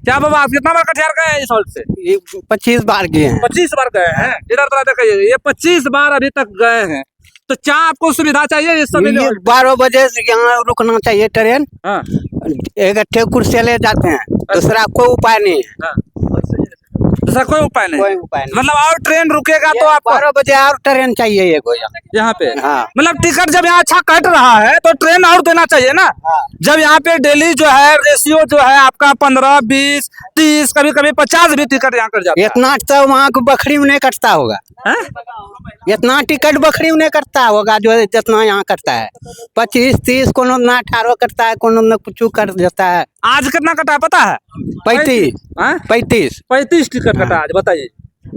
क्या बाबा, आप कितना बार कटिहार गए हैं इस हॉल्ट से? ये 25 बार गए हैं। 25 बार गए हैं। इधर तो देखिए, ये 25 बार अभी तक गए हैं। तो क्या आपको सुविधा चाहिए इस समय? ये 12 बजे से यहाँ रुकना चाहिए ट्रेन। हाँ। एक ठेकुर से ले जाते हैं, दूसरा कोई उपाय नहीं है। हाँ। दूसरा कोई उपाय नहीं? कोई उपाय नहीं। मतलब और ट्रेन रुकेगा तो आपको 12 बजे और ट्रेन चाहिए ये कोई यहाँ पे? हाँ। मतलब टिकट जब यहाँ अच्छा कट रहा है तो ट्रेन और देना चाहिए ना। हाँ। जब यहाँ पे डेली जो है रेशियो जो है आपका 15, 20, 30, कभी कभी 50 भी टिकट यहाँ कट जाता है। इतना तो वहाँ को बकरी में नहीं कटता होगा। हैं? इतना टिकट बकरी में नहीं कटता होगा जो जितना यहाँ कटता है। 25, 30, कोनो ना 18 कटता है, कोनो ना कुछ कर देता है। आज कितना कटा है पता है? 35। हाँ? 35 टिकट कटा आज, बताइए।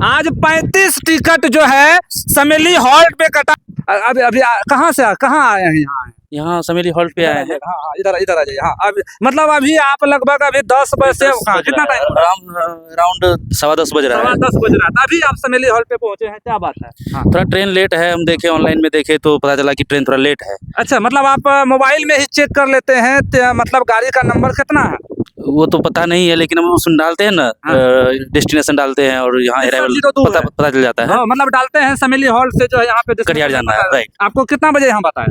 आज 35 टिकट जो है समेली हॉल्ट पे कटा। अभी अभी कहाँ से कहाँ आए हैं? यहाँ समेली हॉल्ट पे आए हैं। हाँ, इधर इधर आ जाइए। हाँ, अब मतलब अभी आप लगभग अभी 10 बजे से कितना टाइम? अराउंड 10:15 बज रहा है। 10 बज रहा था। अभी आप समेली हॉल्ट पे पहुंचे हैं, क्या बात है? हाँ। थोड़ा ट्रेन लेट है, हम देखे ऑनलाइन में देखे तो पता चला कि ट्रेन थोड़ा लेट है। अच्छा, मतलब आप मोबाइल में ही चेक कर लेते हैं मतलब गाड़ी का नंबर कितना है? वो तो पता नहीं है, लेकिन हम उसमें डालते हैं ना, डेस्टिनेशन डालते हैं और यहाँ अराइवल पता चल जाता है। हाँ, मतलब डालते हैं समेली हॉल्ट से जो है यहाँ पे कटिहार जाना है। राइट। आपको कितना बजे यहाँ बताया?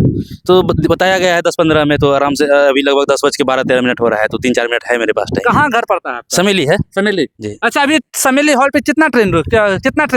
तो बताया गया है 10-15 में, तो आराम से अभी लगभग 10:12-13 हो रहा है, तो 3-4 मिनट है मेरे पास टाइम। कहाँ घर पड़ता है आपका? समेली है। समेली जी। अच्छा, अभी समेली हॉल्ट पे कितना ट्रेन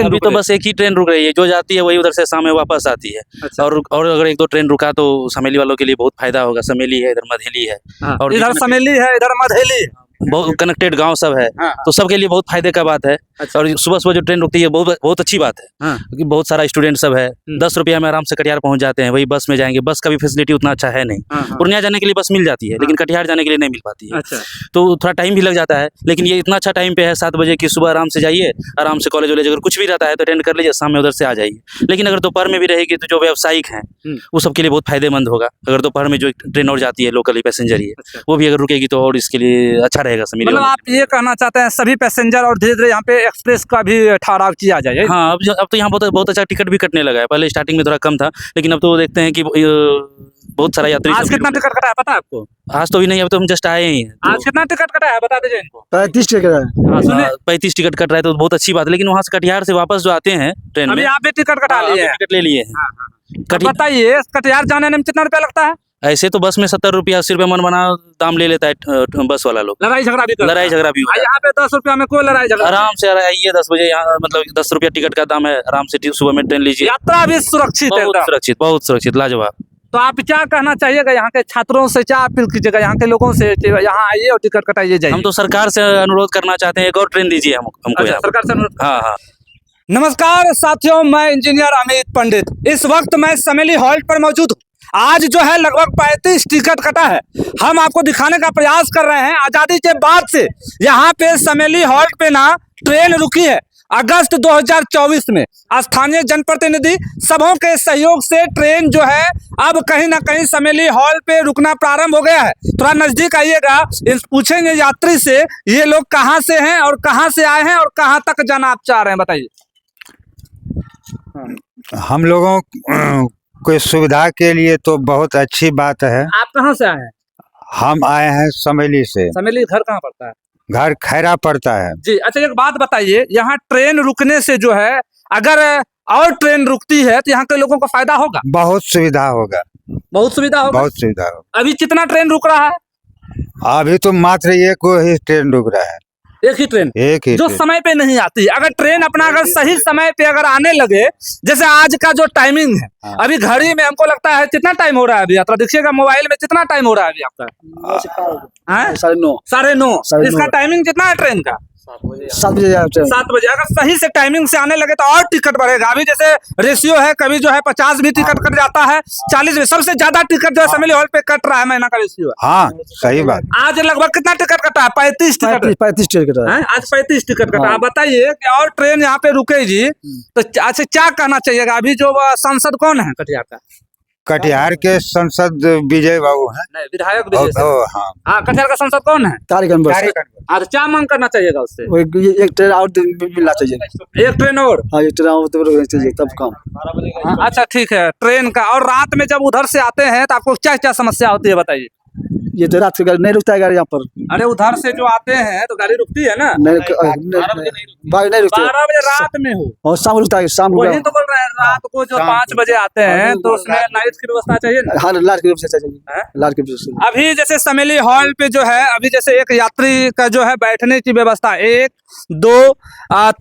अभी तो बस एक ही ट्रेन रुक रही है, जो जाती है वही उधर से शाम में वापस आती है। अच्छा। और अगर 1-2 ट्रेन रुका तो समेली वालों के लिए बहुत फायदा होगा। समेली है, इधर मधेली है। हाँ, और इधर समेली है, इधर मधेली, बहुत कनेक्टेड गांव सब है। हाँ। तो सबके लिए बहुत फायदे का बात है। अच्छा। और सुबह सुबह जो ट्रेन रुकती है बहुत अच्छी बात है। हाँ। क्योंकि बहुत सारा स्टूडेंट सब है, 10 रुपया में आराम से कटिहार पहुंच जाते हैं। वही बस में जाएंगे, बस का भी फैसिलिटी उतना अच्छा है नहीं। हाँ। पूर्णिया जाने के लिए बस मिल जाती है, लेकिन कटिहार जाने के लिए नहीं मिल पाती है। अच्छा। तो थोड़ा टाइम भी लग जाता है, लेकिन ये इतना अच्छा टाइम पे है 7 बजे की सुबह आराम से जाइए, आराम से कॉलेज वॉलेज अगर कुछ भी रहता है तो अटेंड कर लीजिए, शाम में उधर से आ जाइए। लेकिन अगर दोपहर में भी रहेगी तो जो व्यावसायिक हैं वो सबके लिए बहुत फायदेमंद होगा। अगर दोपहर में जो ट्रेन और जाती है लोकली पैसेंजर ही है, वो भी अगर रुकेगी तो और इसके लिए अच्छा रहेगा। मतलब आप ये कहना चाहते हैं सभी पैसेंजर और धीरे धीरे यहाँ पे एक्सप्रेस का भी ठहराव किया जाए? हाँ, अब तो यहाँ बहुत अच्छा टिकट भी कटने लगा है। पहले स्टार्टिंग में थोड़ा कम था, लेकिन अब तो देखते हैं कि बहुत सारा यात्री। आज कितना टिकट कटा है पता है आपको? आज तो भी नहीं, अब तो हम जस्ट आए ही हैं। आज कितना टिकट कटा है बता दीजिए इनको। 35 टिकट है। सुनिए, 35 टिकट कट रहा है तो बहुत अच्छी बात है। लेकिन वहाँ से कटिहार से वापस जो आते हैं ट्रेन में, अभी आप भी टिकट कटा लिए हैं? टिकट ले लिए हैं। बताइए, कटिहार जाने में कितना रुपया लगता है? ऐसे तो बस में 70 रुपया 80 रुपया मन बना दाम ले लेता है बस वाला लोग। लड़ाई झगड़ा भी लड़ाई झगड़ा भी होता है। यहाँ पे 10 रुपया में कोई लड़ाई झगड़ा? आराम से आइए 10 बजे यहाँ, मतलब 10 रुपया टिकट का दाम है। आराम से सुबह में ट्रेन लीजिए। यात्रा भी सुरक्षित है? बहुत सुरक्षित, लाजवाब। तो आप क्या कहना चाहिएगा यहाँ के छात्रों से, क्या अपील कीजिएगा यहाँ के लोगों से? यहाँ आइए और टिकट कटाइए जाइए। हम तो सरकार से अनुरोध करना चाहते हैं, एक और ट्रेन दीजिए हमको। अच्छा, सरकार से अनुरोध। हाँ हाँ। नमस्कार साथियों, मैं इंजीनियर अमित पंडित। इस वक्त मैं समेली हॉल्ट पर मौजूद हूँ। आज जो है लगभग 35 टिकट कटा है। हम आपको दिखाने का प्रयास कर रहे हैं। आजादी के बाद से यहाँ पे समेली हॉल्ट पे ना ट्रेन रुकी है। अगस्त 2024 में स्थानीय जनप्रतिनिधि सबों के सहयोग से ट्रेन जो है अब कहीं ना कहीं समेली हॉल पे रुकना प्रारंभ हो गया है। थोड़ा नजदीक आइएगा, पूछेंगे यात्री से ये लोग कहाँ से हैं और कहाँ से आए हैं और कहाँ तक जाना आप चाह रहे हैं, बताइए। हम लोगों को सुविधा के लिए तो बहुत अच्छी बात है। आप कहाँ से आए हैं? हम आए हैं समेली से। समेली घर कहाँ पड़ता है? घर खैरा पड़ता है जी। अच्छा, एक बात बताइए, यहाँ ट्रेन रुकने से जो है अगर और ट्रेन रुकती है तो यहाँ के लोगों को फायदा होगा? बहुत सुविधा होगा। बहुत सुविधा होगा। बहुत सुविधा होगा। अभी कितना ट्रेन रुक रहा है? अभी तो मात्र एक ही ट्रेन रुक रहा है। एक ही ट्रेन? एक ही जो ट्रेन। समय पे नहीं आती। अगर ट्रेन अपना अगर सही समय पे अगर आने लगे, जैसे आज का जो टाइमिंग है, हाँ। अभी घड़ी में हमको लगता है कितना टाइम हो रहा है अभी? यात्रा देखिएगा मोबाइल में कितना टाइम हो रहा है अभी आपका? 9:30। इसका टाइमिंग कितना है ट्रेन का? 7 बजे 7 बजे। अगर सही से टाइमिंग से आने लगे तो और टिकट बढ़ेगा। अभी जैसे रेशियो है, कभी जो है 50 भी टिकट कट जाता है, 40 भी। सबसे ज्यादा टिकट जो है समेली हॉल पे कट रहा है, महीना का रेशियो है। हाँ, सही बात। आज लगभग कितना टिकट कटा है? 35 टिकट। 35 टिकट है। आज 35 टिकट कटा। आप बताइए कि और ट्रेन यहाँ पे रुकेगी तो अच्छा क्या कहना चाहिएगा? अभी जो सांसद कौन है कटिहार का? कटिहार के सांसद विजय बाबू हैं। नहीं, विधायक विजय सिंह। हाँ, कटिहार का सांसद कौन है? आज क्या मांग करना चाहिएगा उससे? एक ट्रेन और मिलना चाहिए। एक ट्रेन और? हाँ, एक ट्रेन और चाहिए तब काम। अच्छा ठीक है। ट्रेन का और रात में जब उधर से आते हैं तो आपको क्या क्या समस्या होती है बताइए। ये तो रात की गाड़ी नहीं रुकता है गाड़ी यहाँ पर। अरे उधर से जो आते हैं तो गाड़ी रुकती है ना? नहीं नहीं रुकती 12 बजे रात में हो, और शाम रुकता है, शाम वही तो बोल रहे हैं। रात को जो 5 बजे आते हैं तो उसमें लाइट की व्यवस्था चाहिए ना? हाँ लाइट की व्यवस्था हैं? चाहिए, लाइट की व्यवस्था। अभी जैसे समेली हॉल पे जो है, अभी जैसे एक यात्री का जो है बैठने की व्यवस्था 1 2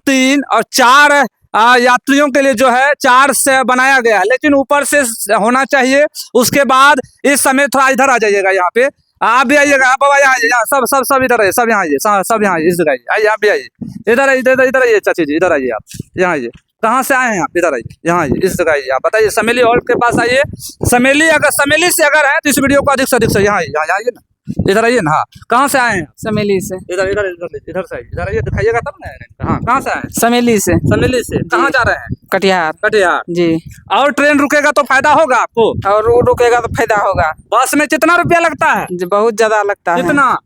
3 और 4 यात्रियों के लिए जो है 4 से बनाया गया है, लेकिन ऊपर से होना चाहिए। उसके बाद इस समय थोड़ा इधर आ जाइएगा, यहाँ पे आप भी आइएगा, आप बाबा यहाँ आइए, यहाँ सब इधर आइए, सब यहाँ आइए, सब यहाँ आइए, इस जगह आइए, आप भी आइए, इधर आइए, इधर आइए चाची जी, इधर आइए, आप यहाँ आइए। कहाँ से आए हैं आप? इधर आइए, यहाँ आइए, इस जगह आइए, आप बताइए समेली हॉल के पास आइए। समेली से अगर है तो इस वीडियो को अधिक से अधिक से यहाँ आइए ना, इधर आइए ना। हाँ, कहाँ से आए हैं? समेली से। इधर इधर इधर इधर से आइए, इधर आइए, दिखाइएगा तब ना। हाँ, कहाँ से आए हैं? समेली से। समेली से कहाँ जा रहे हैं? कटिहार। कटिहार जी। और ट्रेन रुकेगा तो फायदा होगा आपको? और रोड रुकेगा तो फायदा होगा। बस में कितना रुपया लगता है? जी, बहुत ज्यादा लगता है। कितना?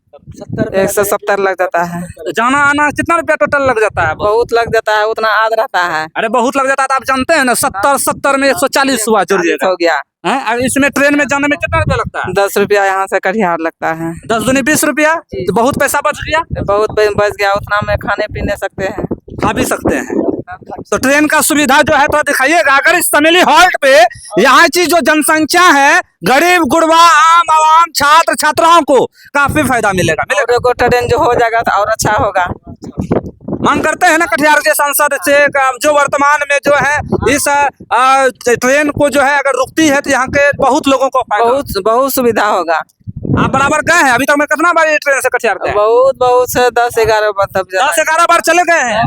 170 लग जाता है। जाना आना कितना रुपया टोटल लग जाता है? बहुत लग जाता है, उतना आद रहता है। अरे बहुत लग जाता है, तो आप जानते हैं ना, 70 में 140 हुआ, जोड़िएगा। हो गया। हैं? और इसमें ट्रेन में जाने में कितना रुपया लगता है? 10 रुपया यहाँ से कटिहार लगता है। 10 दूनी 20 रुपया, तो बहुत पैसा बच गया। बहुत बच गया, उतना में खाने पीने सकते हैं, खा भी सकते हैं। तो ट्रेन का सुविधा जो है तो दिखाइएगा। अगर इस समेली हॉल्ट पे यहाँ की जो जनसंख्या है, गरीब गुरबा आम आवाम छात्र छात्राओं को काफी फायदा मिलेगा। और एगो ट्रेन जो हो जाएगा तो और अच्छा होगा। मांग करते हैं ना कटिहार के सांसद से, जो वर्तमान में जो है इस ट्रेन को जो है अगर रुकती है तो यहाँ के बहुत लोगों को फायदा, बहुत सुविधा होगा। आप बराबर गए हैं? अभी तक मैं कितना बार ये ट्रेन से कटिहार गए? बहुत से 10-11 बार, तब 10-11 बार चले गए हैं।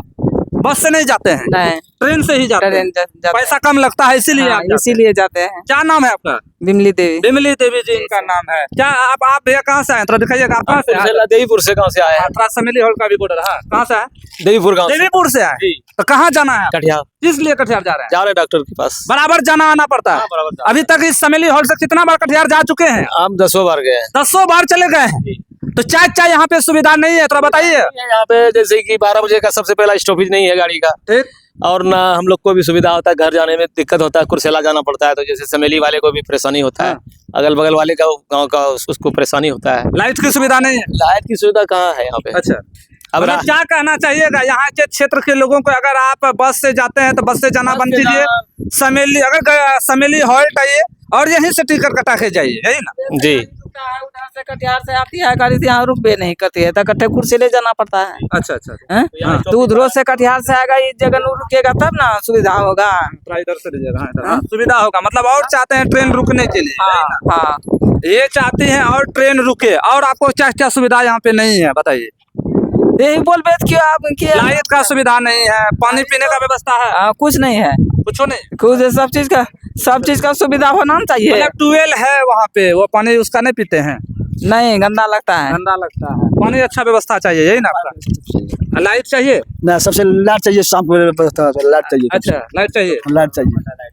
बस से नहीं जाते हैं? नहीं, ट्रेन से ही जाते हैं। ट्रेन जाते पैसा कम लगता है इसीलिए आप जाते हैं। इसीलिए जाते हैं। क्या नाम है आपका? बिमली देवी। बिमली देवी जी इनका नाम है। क्या आप भैया कहाँ से आए? थोड़ा दिखाइएगा, आप कहाँ से आए? देवीपुर से। कहाँ से आए हैं? थोड़ा समेली हॉल का भी बॉर्डर है, कहाँ से आए? देवीपुर गांव से। देवीपुर से आए। तो कहाँ जाना है? कटिहार। किस लिए कटिहार जा रहे हैं? जा रहे हैं डॉक्टर के पास। बराबर जाना आना पड़ता है। बराबर। अभी तक इस समेली हॉल से कितना बार कटिहार जा चुके हैं? हम 10 बार गए हैं। 10 बार चले गए हैं। तो चाय यहाँ पे सुविधा नहीं है, थोड़ा बताइए। यहाँ पे जैसे कि 12 बजे का सबसे पहला स्टॉपेज नहीं है गाड़ी का, ठीक। और ना हम लोग को भी सुविधा होता है, घर जाने में दिक्कत होता है, कुर्सेला जाना पड़ता है, तो जैसे समेली वाले को भी परेशानी होता है, अगल बगल वाले का गांव का उसको परेशानी होता है। लाइट की सुविधा नहीं है? लाइट की सुविधा कहाँ है यहाँ पे? अच्छा, अब मतलब क्या कहना चाहिएगा यहाँ के क्षेत्र के लोगों को? अगर आप बस से जाते हैं तो बस से जाना बंद कीजिए, समेली अगर समेली हॉल्ट आइए और यहीं से टिकट कटा के जाइए, यही ना? जी। उधर से कटिहार से आती है गाड़ी, यहाँ रुक भी नहीं करती है, तो कट्टे कुर्सी ले जाना पड़ता है। अच्छा अच्छा, तो उधरों से कटिहार से आएगा, इस जगह रुकेगा तब ना सुविधा होगा। इधर से लीजिएगा। हाँ, इधर। हाँ, सुविधा होगा, मतलब और चाहते हैं ट्रेन रुकने के लिए? हाँ हाँ, ये चाहती हैं और ट्रेन रुके। और आपको क्या क्या सुविधा यहाँ पे नहीं है बताइए? यही बोल बेच क्यों आप किया? लाइट का सुविधा नहीं है, पानी पीने का व्यवस्था है? कुछ नहीं है, कुछ नहीं। कुछ सब चीज का सुविधा होना चाहिए। मतलब ट्यूबवेल है वहाँ पे, वो पानी उसका नहीं पीते हैं? नहीं, गंदा लगता है। गंदा लगता है, पानी अच्छा व्यवस्था चाहिए, यही ना आपका? लाइट चाहिए ना, सबसे लाइट चाहिए, शाम को लाइट चाहिए। अच्छा, लाइट चाहिए, लाइट चाहिए।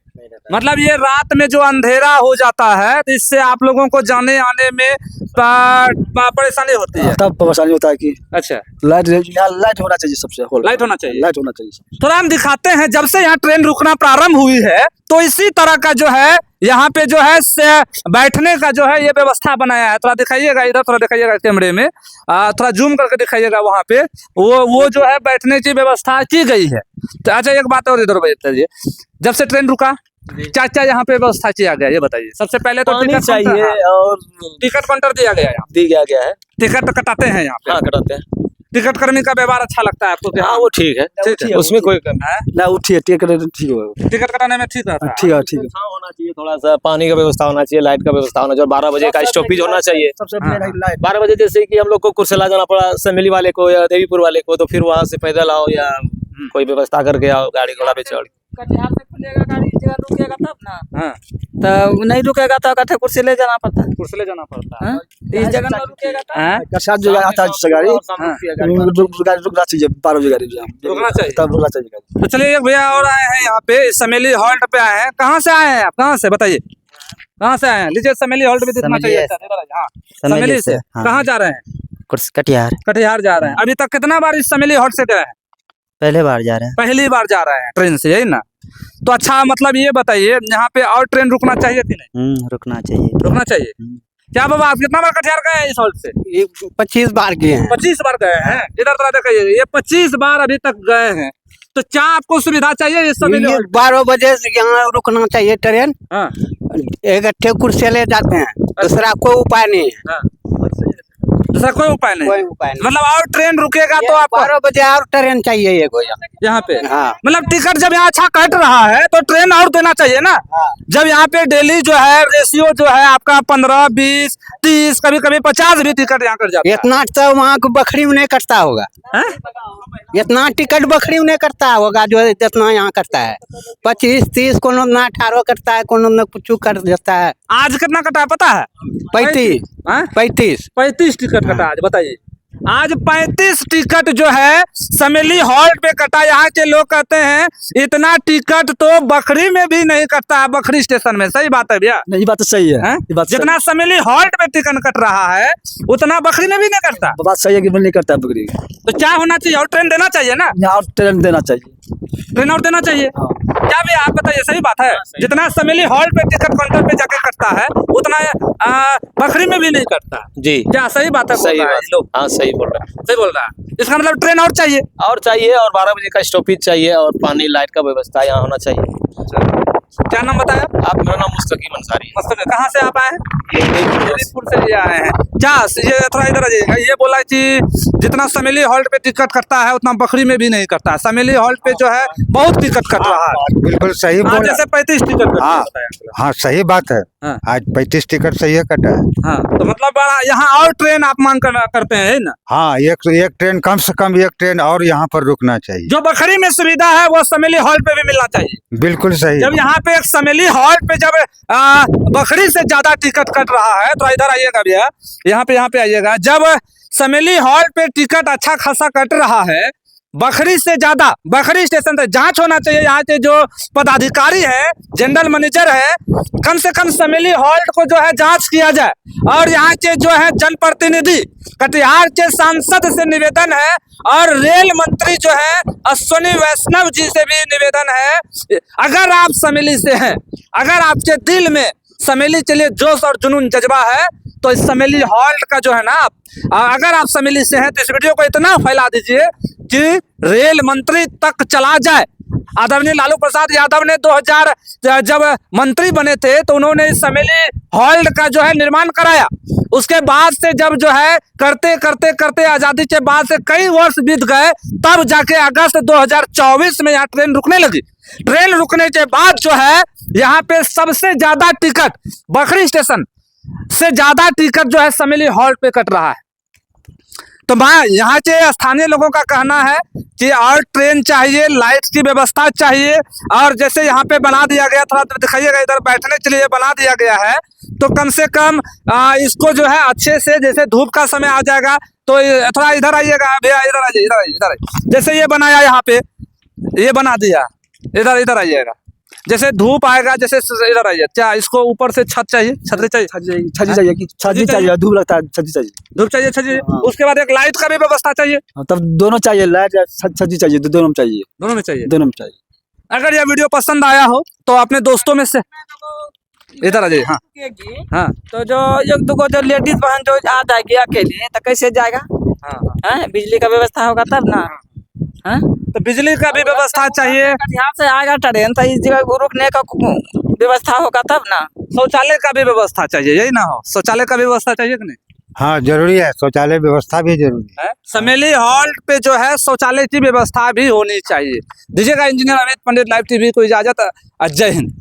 मतलब ये रात में जो अंधेरा हो जाता है तो इससे आप लोगों को जाने आने में परेशानी होती है? तब परेशानी होता है कि अच्छा, लाइट होना चाहिए, सबसे लाइट होना चाहिए, लाइट होना चाहिए। थोड़ा हम दिखाते हैं। जब से यहाँ ट्रेन रुकना प्रारंभ हुई है तो इसी तरह का जो है यहाँ पे जो है बैठने का जो है ये व्यवस्था बनाया है। थोड़ा दिखाइएगा इधर, थोड़ा दिखाइएगा कैमरे में, थोड़ा जूम करके दिखाइएगा। वहाँ पे वो जो है बैठने की व्यवस्था की गई है। तो अच्छा, एक बात और इधर बताइए, जब से ट्रेन रुका चाचा यहाँ पे व्यवस्था किया गया, ये बताइए। सबसे पहले तो टिकट चाहिए और टिकट काउंटर दिया गया, यहाँ दिया गया है। टिकट कटाते हैं यहाँ पे? हाँ, कटाते हैं। टिकट कर्मी का व्यवहार अच्छा लगता है आपको? हाँ, वो ठीक है, ठीक है, उसमें कोई कमी है ना, उठिए टिकट ठीक होगा, टिकट कटाने में ठीक रहता है। ठीक है, ठीक है। होना चाहिए, थोड़ा सा पानी का व्यवस्था होना चाहिए, लाइट का व्यवस्था होना चाहिए, 12 बजे का स्टॉपेज होना चाहिए। सबसे लाइट 12 बजे जैसे कि हम लोग को कुर्सेला जाना पड़ा, समेली वाले को या देवीपुर वाले को, तो फिर वहाँ से पैदल आओ या कोई व्यवस्था करके आओ, गाड़ी घोड़ा पे चढ़। कटिहार से खुलेगा गाड़ी, जगह रुकेगा तब ना। हाँ, तो नहीं रुकेगा तो कट्टे कुर्सी ले जाना पड़ता है। कुर्सी ले जाना पड़ता हाँ? इस जगह ना रुकेगा तब। का साथ जो आता है गाड़ी रुकना चाहिए, 12 बजे गाड़ी रुकना चाहिए, तब रुकना चाहिए गाड़ी। तो चलिए, एक भैया और आए हैं यहाँ पे, समेली हॉल्ट पे आए हैं। कहाँ से आए हैं आप? कहाँ से बताइए, कहाँ से आए हैं? लीजिए, समेली हॉल्ट भी दिखना चाहिए। हाँ, समेली से कहाँ जा रहे हैं? कटिहार। कटिहार जा रहे हैं। अभी तक कितना बार इस समेली हॉल्ट से गए हैं? पहले बार जा रहे हैं। पहली बार जा रहे हैं ट्रेन से, यही ना? तो अच्छा, मतलब ये बताइए, यहाँ पे और ट्रेन रुकना चाहिए कि नहीं? रुकना चाहिए। रुकना चाहिए। क्या बाबा आप कितना बार कटिहार गए हैं इस हॉल्ट से? ये 25 बार किए हैं। 25 बार गए हैं। इधर तरह देखिए, ये 25 बार अभी तक गए हैं। तो क्या आपको सुविधा चाहिए इस समय? ये 12 बजे से यहाँ रुकना चाहिए ट्रेन। हाँ एक अट्ठे कुर्सी ले जाते हैं, दूसरा कोई उपाय नहीं है। हाँ, दूसरा कोई उपाय नहीं। कोई उपाय नहीं। मतलब और ट्रेन रुकेगा तो ये आपको 12 बजे और ट्रेन चाहिए ये को यहाँ पे। हाँ। मतलब टिकट जब यहाँ अच्छा कट रहा है तो ट्रेन और देना चाहिए ना। जब यहाँ पे डेली जो है रेशियो जो है आपका 15, 20, 30, कभी कभी 50 भी टिकट यहाँ कर जाता है। इतना तो वहाँ को बकरी में नहीं करता होगा। हैं? इतना टिकट बकरी में नहीं करता होगा जो जितना यहाँ करता है। 25, 30 कोनो ना 18 करता है, कोनो ना कुछ कर देता है। आज कितना कटा है पता है? 35 हैं? 35 35 टिकट कटा आज, बताइए। आज 35 टिकट जो है समेली हॉल्ट पे कटा। यहाँ के लोग कहते हैं इतना टिकट तो बखरी में भी नहीं कटता है, बखरी स्टेशन में। सही बात है भैया? नहीं, ये बात तो सही है। हैं? ये बात सही जितना समेली हॉल्ट पे टिकट कट रहा है उतना बखरी में भी नहीं कटता। है। बात सही है कि नहीं करता है बकरी। तो क्या होना चाहिए? और ट्रेन देना चाहिए ना। यहाँ और ट्रेन देना चाहिए। ट्रेन और देना चाहिए। क्या भी आप बताइए, सही बात है? जितना समेली हॉल्ट पे टिकट काउंटर पे जाके कटता है उतना बखरी में भी नहीं कटता। जी क्या सही बात है? सही बोल रहा है बात। ये लोग। हाँ सही बोल रहे हैं। सही बोल रहा है। इसका मतलब ट्रेन और चाहिए। और चाहिए, और 12 बजे का स्टॉपेज चाहिए, और पानी लाइट का व्यवस्था यहाँ होना चाहिए। क्या नाम बताया? आप, मेरा नाम मुस्तकीम अंसारी है। मस्तक, कहाँ से आप आए हैं? जयपुर से ये आए हैं। क्या ये थोड़ा इधर आ जाइएगा। ये बोला कि जितना समेली हॉल्ट पे टिकट कटता है उतना बखरी में भी नहीं करता है। समेली हॉल्ट पे जो है बहुत टिकट कट रहा है। बिल्कुल सही आज बोला। जैसे 35 टिकट कट हाँ हाँ सही बात है। हाँ। आज 35 टिकट सही है कटा है। हाँ, तो मतलब बड़ा यहाँ और ट्रेन आप मांग करते हैं ना? हाँ, एक ट्रेन कम से कम एक ट्रेन और यहाँ पर रुकना चाहिए। जो बखरी में सुविधा है वो समेली हॉल्ट पे भी मिलना चाहिए। बिल्कुल सही। जब यहाँ पे एक समेली हॉल्ट पे जब बखरी से ज्यादा टिकट कट रहा है तो इधर आइएगा भैया, यहाँ पे आइएगा। जब समेली हॉल्ट पे टिकट अच्छा खासा कट रहा है बखरी से ज्यादा, बखरी स्टेशन से जांच होना चाहिए। यहाँ के जो पदाधिकारी है, जनरल मैनेजर है, कम से कम समेली हॉल्ट को जो है जांच किया जाए। और यहाँ के जो है जनप्रतिनिधि कटिहार के सांसद से निवेदन है और रेल मंत्री जो है अश्विनी वैष्णव जी से भी निवेदन है, अगर आप समेली से हैं, अगर आपके दिल में समेली के लिए जोश और जुनून जज्बा है तो इस समेली हॉल्ट का जो है ना, अगर आप समेली से हैं तो इस वीडियो को इतना फैला दीजिए कि रेल मंत्री तक चला जाए। आदरणीय लालू प्रसाद यादव ने 2000 जब मंत्री बने थे तो उन्होंने इस समेली हॉल्ट का जो है निर्माण कराया। उसके बाद से जब जो है करते करते करते आजादी के बाद से कई वर्ष बीत गए, तब जाके अगस्त 2024 में यहाँ ट्रेन रुकने लगी। ट्रेन रुकने के बाद जो है यहाँ पे सबसे ज्यादा टिकट बखरी स्टेशन से ज्यादा टिकट जो है समेली हॉल्ट पे कट रहा है। तो भाई यहाँ के स्थानीय लोगों का कहना है कि और ट्रेन चाहिए, लाइट की व्यवस्था चाहिए, और जैसे यहाँ पे बना दिया गया, थोड़ा दिखाइएगा इधर बैठने के लिए बना दिया गया है, तो कम से कम इसको जो है अच्छे से, जैसे धूप का समय आ जाएगा तो थोड़ा इधर आइएगा भैया, इधर आइए, इधर आइए, इधर आइए। जैसे ये बनाया यहाँ पे, ये बना दिया, इधर आइएगा। जैसे धूप आएगा, जैसे इधर आइए, क्या इसको ऊपर से छत चाहिए, छतरी चाहिए, छजी चाहिए कि छजी चाहिए, धूप लगता है, छजी चाहिए। धूप चाहिए, छत। उसके बाद एक लाइट का भी व्यवस्था चाहिए। हाँ, तब दोनों चाहिए, लाइट या छजी चाहिए, दोनों चाहिए, दोनों में चाहिए। दोनों में चाहिए। अगर यह वीडियो पसंद आया हो तो अपने दोस्तों में से इधर आ जाइए। हाँ हाँ, तो जो एक दो जो लेडीज बहन जो आ जाएगी अकेले तो कैसे जाएगा? हाँ, बिजली का व्यवस्था होगा तब ना। हाँ, तो बिजली का भी व्यवस्था चाहिए। यहाँ से आएगा ट्रेन तो इस जगह रुकने का व्यवस्था होगा तब ना। शौचालय का भी व्यवस्था चाहिए, यही ना हो? शौचालय का भी व्यवस्था चाहिए कि नहीं? हाँ जरूरी है, शौचालय व्यवस्था भी जरूरी है। समेली हॉल्ट पे जो है शौचालय की व्यवस्था भी होनी चाहिए। दीजिएगा इंजीनियर अमित पंडित लाइव टीवी को इजाजत। जय हिंद।